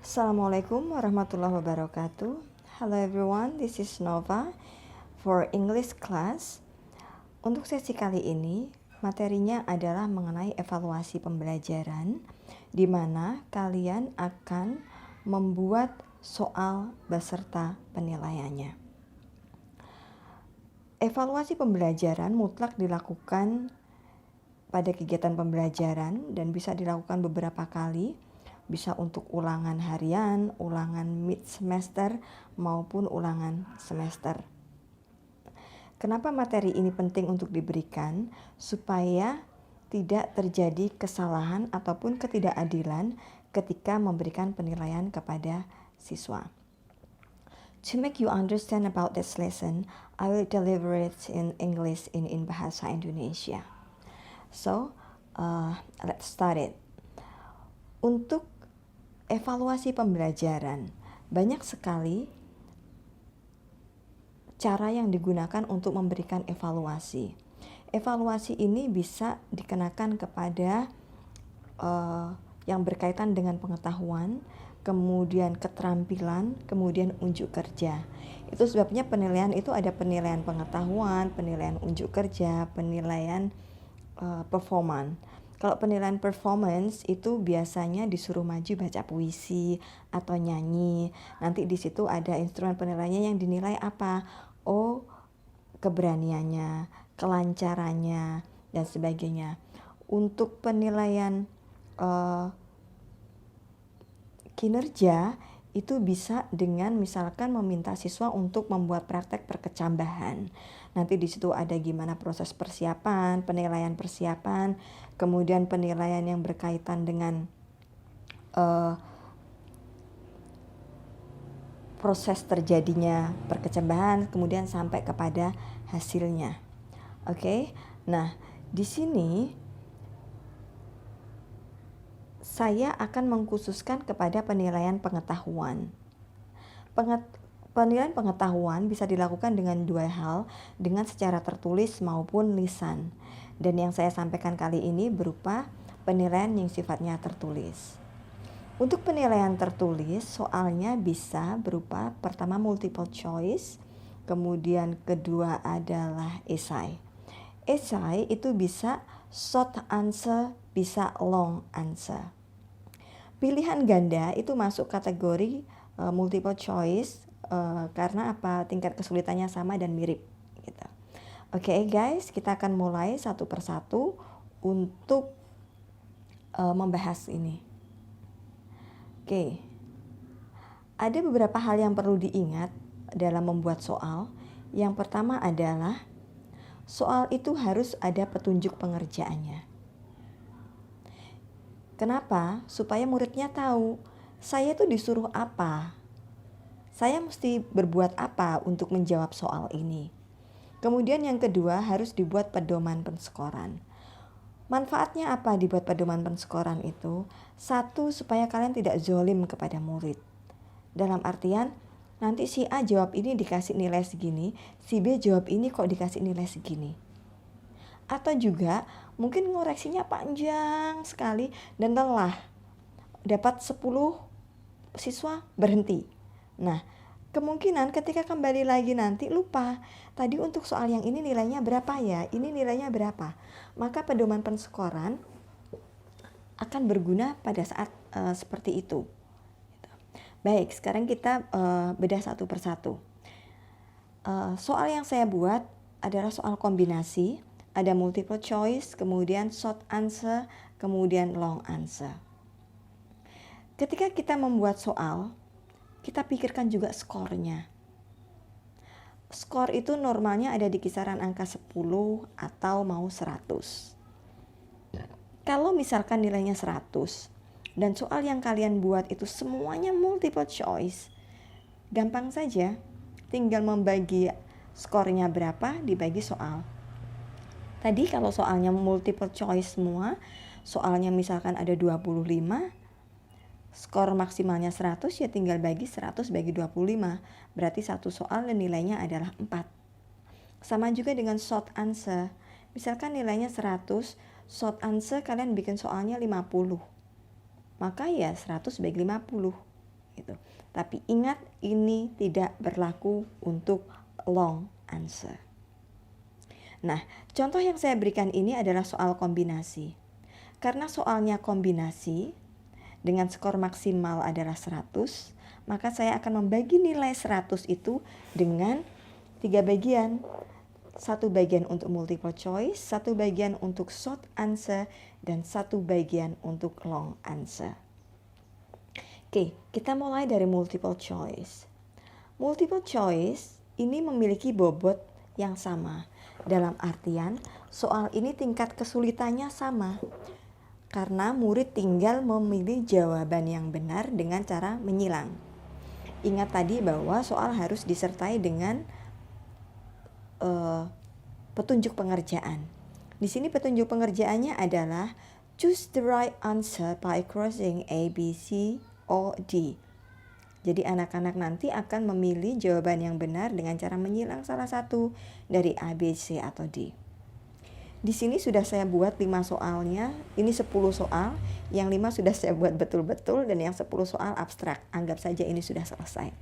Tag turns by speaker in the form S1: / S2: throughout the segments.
S1: Assalamualaikum warahmatullahi wabarakatuh. Hello everyone, this is Nova for English class. Untuk sesi kali ini, materinya adalah mengenai evaluasi pembelajaran, di mana kalian akan membuat soal beserta penilaiannya. Evaluasi pembelajaran mutlak dilakukan pada kegiatan pembelajaran dan bisa dilakukan beberapa kali. Bisa untuk ulangan harian, ulangan mid semester, maupun ulangan semester. Kenapa materi ini penting untuk diberikan? Supaya tidak terjadi kesalahan ataupun ketidakadilan ketika memberikan penilaian kepada siswa. To make you understand about this lesson, I will deliver it in English in Bahasa Indonesia. So, let's start it. Untuk evaluasi pembelajaran, banyak sekali cara yang digunakan untuk memberikan evaluasi. Evaluasi ini bisa dikenakan kepada yang berkaitan dengan pengetahuan, kemudian keterampilan, kemudian unjuk kerja. Itu sebabnya penilaian itu ada penilaian pengetahuan, penilaian unjuk kerja, penilaian performan. Kalau penilaian performance itu biasanya disuruh maju baca puisi atau nyanyi. Nanti di situ ada instrumen penilaiannya yang dinilai apa? Oh, keberaniannya, kelancarannya, dan sebagainya. Untuk penilaian kinerja itu bisa dengan misalkan meminta siswa untuk membuat praktek perkecambahan. Nanti di situ ada gimana proses persiapan, penilaian persiapan, kemudian penilaian yang berkaitan dengan proses terjadinya perkecambahan, kemudian sampai kepada hasilnya. Oke. Nah, di sini saya akan mengkhususkan kepada penilaian pengetahuan. Penilaian pengetahuan bisa dilakukan dengan dua hal, dengan secara tertulis maupun lisan. Dan yang saya sampaikan kali ini berupa penilaian yang sifatnya tertulis. Untuk penilaian tertulis, soalnya bisa berupa pertama multiple choice, kemudian kedua adalah esai. Esai itu bisa short answer, bisa long answer. Pilihan ganda itu masuk kategori multiple choice karena apa? Tingkat kesulitannya sama dan mirip gitu. Oke, guys, kita akan mulai satu persatu untuk membahas ini. Oke. Ada beberapa hal yang perlu diingat dalam membuat soal. Yang pertama adalah soal itu harus ada petunjuk pengerjaannya. Kenapa? Supaya muridnya tahu, saya tuh disuruh apa? Saya mesti berbuat apa untuk menjawab soal ini? Kemudian yang kedua harus dibuat pedoman penskoran. Manfaatnya apa dibuat pedoman penskoran itu? Satu, supaya kalian tidak zolim kepada murid. Dalam artian, nanti si A jawab ini dikasih nilai segini, si B jawab ini kok dikasih nilai segini. Atau juga mungkin ngoreksinya panjang sekali dan lelah. Dapat 10 siswa berhenti. Nah, kemungkinan ketika kembali lagi nanti lupa. Tadi untuk soal yang ini nilainya berapa ya? Ini nilainya berapa? Maka pedoman penskoran akan berguna pada saat seperti itu. Baik, sekarang kita bedah satu persatu. Soal yang saya buat adalah soal kombinasi. Ada multiple choice, kemudian short answer, kemudian long answer. Ketika kita membuat soal, kita pikirkan juga skornya. Skor itu normalnya ada di kisaran angka 10 atau mau 100. Kalau misalkan nilainya 100 dan soal yang kalian buat itu semuanya multiple choice, gampang saja, tinggal membagi skornya berapa dibagi soal. Tadi kalau soalnya multiple choice semua, soalnya misalkan ada 25, skor maksimalnya 100 ya tinggal bagi 100 bagi 25. Berarti satu soal dan nilainya adalah 4. Sama juga dengan short answer. Misalkan nilainya 100, short answer kalian bikin soalnya 50. Maka ya 100 bagi 50. gitu. Tapi ingat, ini tidak berlaku untuk long answer. Nah, contoh yang saya berikan ini adalah soal kombinasi. Karena soalnya kombinasi dengan skor maksimal adalah 100, maka saya akan membagi nilai 100 itu dengan 3 bagian. 1 bagian untuk multiple choice, 1 bagian untuk short answer, dan 1 bagian untuk long answer. Oke, kita mulai dari multiple choice. Multiple choice ini memiliki bobot yang sama. Dalam artian, soal ini tingkat kesulitannya sama. Karena murid tinggal memilih jawaban yang benar dengan cara menyilang. Ingat tadi bahwa soal harus disertai dengan petunjuk pengerjaan. Di sini petunjuk pengerjaannya adalah choose the right answer by crossing A, B, C, or D. Jadi anak-anak nanti akan memilih jawaban yang benar dengan cara menyilang salah satu dari A, B, C, atau D. Di sini sudah saya buat 5 soalnya, ini 10 soal, yang 5 sudah saya buat betul-betul dan yang 10 soal abstrak. Anggap saja ini sudah selesai.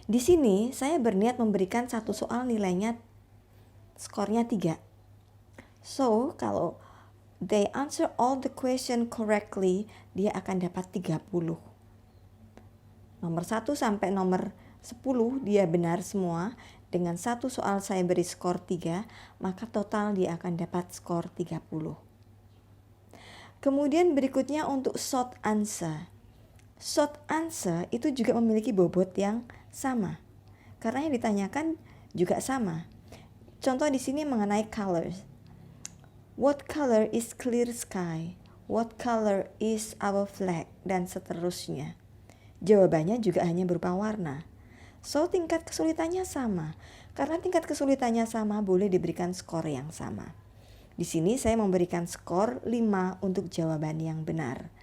S1: Di sini saya berniat memberikan satu soal nilainya skornya 3. So, kalau they answer all the question correctly, dia akan dapat 30. Nomor 1 sampai nomor 10 dia benar semua. Dengan satu soal saya beri skor 3, maka total dia akan dapat skor 30. Kemudian berikutnya untuk short answer. Short answer itu juga memiliki bobot yang sama. Karena yang ditanyakan juga sama. Contoh di sini mengenai colors. What color is clear sky? What color is our flag? Dan seterusnya. Jawabannya juga hanya berupa warna. So, tingkat kesulitannya sama. Karena tingkat kesulitannya sama, boleh diberikan skor yang sama. Di sini saya memberikan skor 5 untuk jawaban yang benar.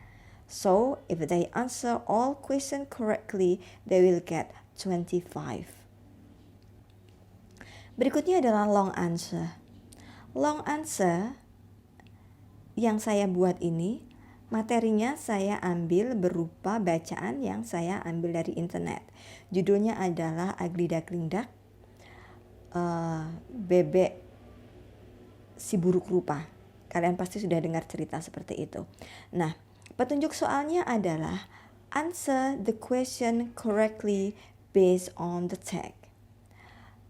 S1: So, if they answer all question correctly, they will get 25. Berikutnya adalah long answer. Long answer yang saya buat ini, materinya saya ambil berupa bacaan yang saya ambil dari internet. Judulnya adalah Ugly Duckling Duck, bebek si buruk rupa. Kalian pasti sudah dengar cerita seperti itu. Nah, petunjuk soalnya adalah answer the question correctly based on the text.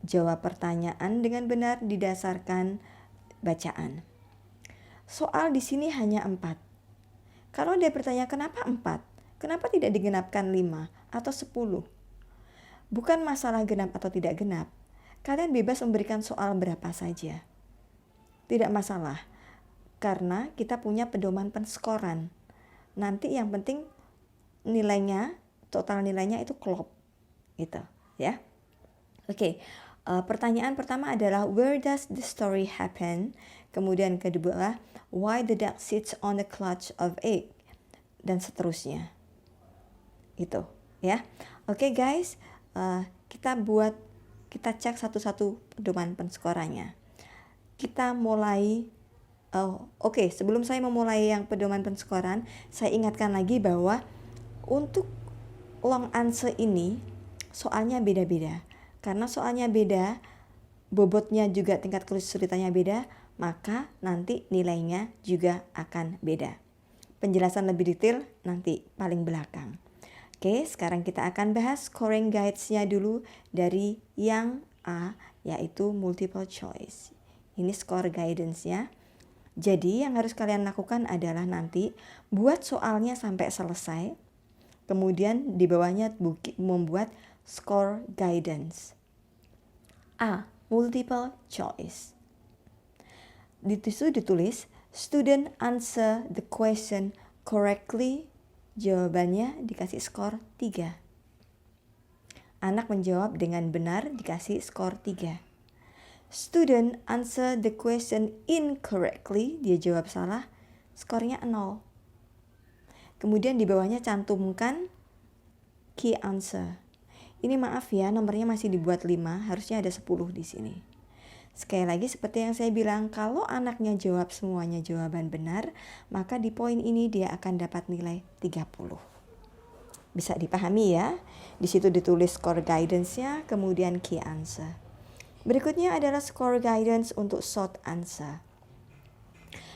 S1: Jawab pertanyaan dengan benar didasarkan bacaan. Soal di sini hanya 4. Kalau dia bertanya kenapa 4? Kenapa tidak digenapkan 5 atau 10? Bukan masalah genap atau tidak genap. Kalian bebas memberikan soal berapa saja. Tidak masalah. Karena kita punya pedoman penskoran. Nanti yang penting nilainya, total nilainya itu klop. Gitu, ya. Oke. Pertanyaan pertama adalah where does the story happen? Kemudian kedua, why the duck sits on the clutch of egg? Dan seterusnya. Itu, ya. Oke, guys, kita cek satu-satu pedoman penskorannya. Kita mulai. Oke, sebelum saya memulai yang pedoman penskoran, saya ingatkan lagi bahwa untuk long answer ini soalnya beda-beda. Karena soalnya beda, bobotnya juga tingkat kesulitannya beda, maka nanti nilainya juga akan beda. Penjelasan lebih detail nanti paling belakang. Oke, sekarang kita akan bahas scoring guides-nya dulu dari yang A, yaitu multiple choice. Ini score guidance-nya. Jadi yang harus kalian lakukan adalah nanti buat soalnya sampai selesai. Kemudian di bawahnya membuat score guidance. A. Multiple choice. Di situ ditulis student answer the question correctly. Jawabannya dikasih skor 3. Anak menjawab dengan benar dikasih skor 3. Student answer the question incorrectly. Dia jawab salah, skornya 0. Kemudian di bawahnya cantumkan key answer. Ini maaf ya, nomornya masih dibuat 5, harusnya ada 10 di sini. Sekali lagi seperti yang saya bilang, kalau anaknya jawab semuanya jawaban benar, maka di poin ini dia akan dapat nilai 30. Bisa dipahami ya. Di situ ditulis score guidance-nya, kemudian key answer. Berikutnya adalah score guidance untuk short answer.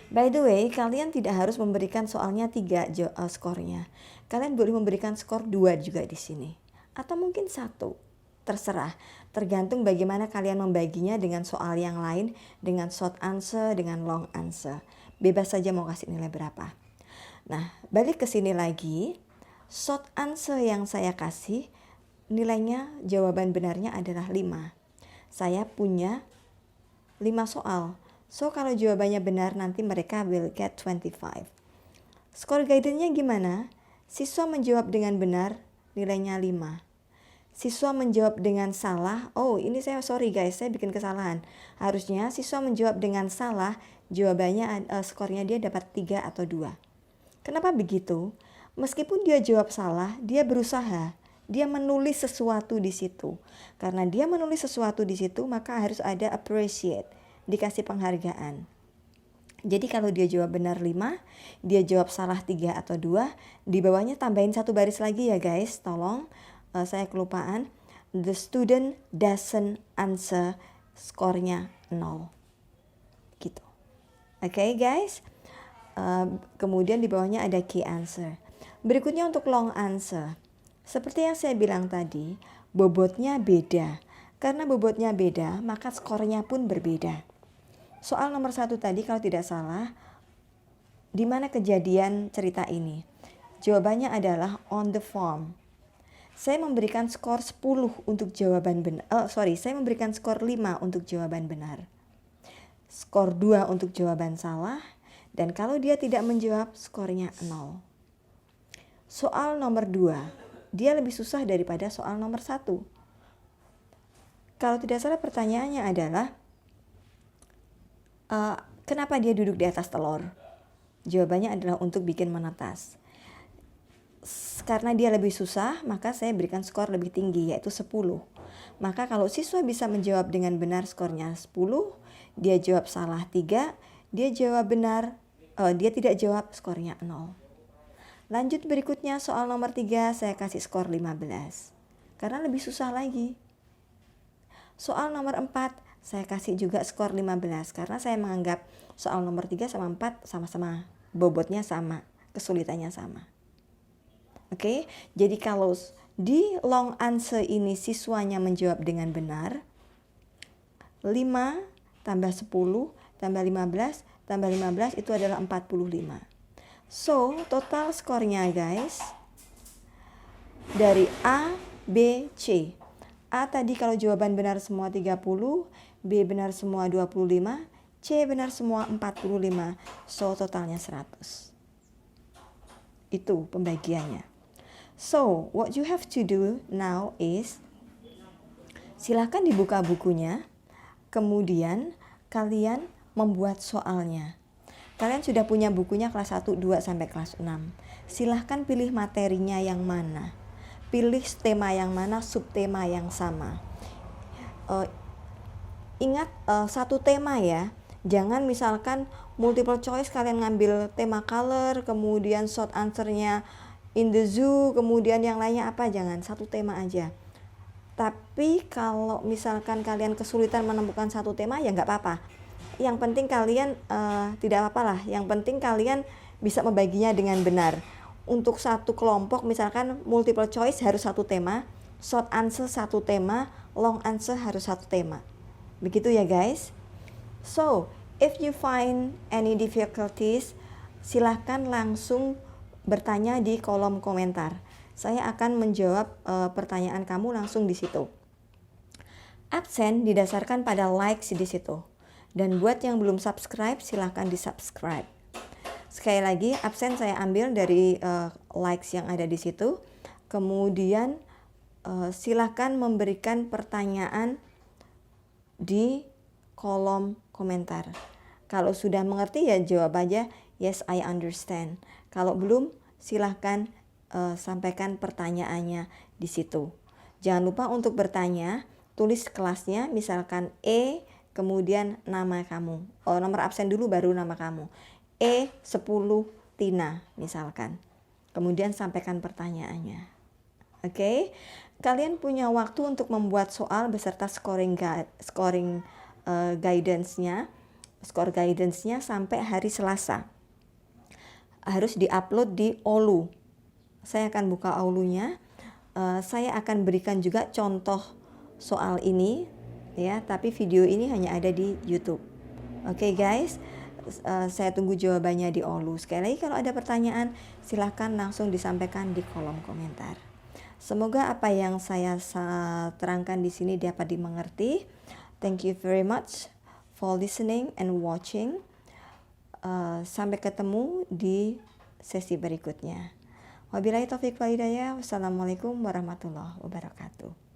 S1: By the way, kalian tidak harus memberikan soalnya 3 skornya. Kalian boleh memberikan skor 2 juga di sini. Atau mungkin 1. Terserah. Tergantung bagaimana kalian membaginya dengan soal yang lain, dengan short answer, dengan long answer. Bebas saja mau kasih nilai berapa. Nah, balik ke sini lagi. Short answer yang saya kasih, nilainya jawaban benarnya adalah 5. Saya punya 5 soal. So, kalau jawabannya benar nanti mereka will get 25. Skor guidance-nya gimana? Siswa menjawab dengan benar, nilainya 5. Siswa menjawab dengan salah, ini saya bikin kesalahan. Harusnya siswa menjawab dengan salah, jawabannya skornya dia dapat 3 atau 2. Kenapa begitu? Meskipun dia jawab salah, dia berusaha. Dia menulis sesuatu di situ. Karena dia menulis sesuatu di situ, maka harus ada appreciate, dikasih penghargaan. Jadi kalau dia jawab benar 5, dia jawab salah 3 atau 2, di bawahnya tambahin 1 baris lagi ya guys, tolong. Saya kelupaan. The student doesn't answer, skornya 0. Gitu. Oke, guys. Kemudian di bawahnya ada key answer. Berikutnya untuk long answer. Seperti yang saya bilang tadi, bobotnya beda. Karena bobotnya beda, maka skornya pun berbeda. Soal nomor 1 tadi kalau tidak salah, di mana kejadian cerita ini? Jawabannya adalah on the farm. Saya memberikan skor 10 untuk jawaban benar. Saya memberikan skor 5 untuk jawaban benar. Skor 2 untuk jawaban salah. Dan kalau dia tidak menjawab, skornya 0. Soal nomor 2, dia lebih susah daripada soal nomor 1. Kalau tidak salah pertanyaannya adalah, kenapa dia duduk di atas telur? Jawabannya adalah untuk bikin menetas. Karena dia lebih susah, maka saya berikan skor lebih tinggi, yaitu 10. Maka kalau siswa bisa menjawab dengan benar, skornya 10. Dia jawab salah 3. Dia jawab benar, dia tidak jawab, skornya 0. Lanjut berikutnya soal nomor 3, saya kasih skor 15. Karena lebih susah lagi. Soal nomor 4, saya kasih juga skor 15. Karena saya menganggap soal nomor 3 sama 4 sama-sama. Bobotnya sama, kesulitannya sama. Oke, jadi kalau di long answer ini siswanya menjawab dengan benar, 5 tambah 10 tambah 15 tambah 15 itu adalah 45. So, total skornya guys, dari A, B, C. A tadi kalau jawaban benar semua 30, B benar semua 25, C benar semua 45. So, totalnya 100. Itu pembagiannya. So, what you have to do now is, silahkan dibuka bukunya, kemudian kalian membuat soalnya. Kalian sudah punya bukunya kelas 1, 2, sampai kelas 6. Silahkan pilih materinya yang mana. Pilih tema yang mana, subtema yang sama. Ingat satu tema ya. Jangan misalkan multiple choice kalian ngambil tema color, kemudian short answernya in the zoo, kemudian yang lainnya apa, jangan, satu tema aja. Tapi kalau misalkan kalian kesulitan menemukan satu tema, ya nggak apa-apa. Yang penting kalian tidak apa-apa lah. Yang penting kalian bisa membaginya dengan benar. Untuk satu kelompok misalkan multiple choice harus satu tema, short answer satu tema, long answer harus satu tema. Begitu ya guys. So, if you find any difficulties, silahkan langsung bertanya di kolom komentar. Saya akan menjawab pertanyaan kamu langsung di situ. Absen didasarkan pada likes di situ. Dan buat yang belum subscribe, silahkan di-subscribe. Sekali lagi, absen saya ambil dari likes yang ada di situ. Kemudian silahkan memberikan pertanyaan di kolom komentar. Kalau sudah mengerti ya jawab aja, yes I understand. Kalau belum, silahkan sampaikan pertanyaannya di situ. Jangan lupa untuk bertanya, tulis kelasnya, misalkan E, kemudian nama kamu. Nomor absen dulu baru nama kamu. E10 Tina misalkan. Kemudian sampaikan pertanyaannya. Oke, kalian punya waktu untuk membuat soal beserta guidance-nya, skor guidance-nya sampai hari Selasa. Harus diupload di Olu. Saya akan buka Olunya. Saya akan berikan juga contoh soal ini, ya. Tapi video ini hanya ada di YouTube. Oke, guys. Saya tunggu jawabannya di Olu. Sekali lagi kalau ada pertanyaan silahkan langsung disampaikan di kolom komentar. Semoga apa yang saya terangkan di sini dapat dimengerti. Thank you very much for listening and watching. Sampai ketemu di sesi berikutnya. Wabillahi taufiq wal hidayah. Wassalamualaikum warahmatullahi wabarakatuh.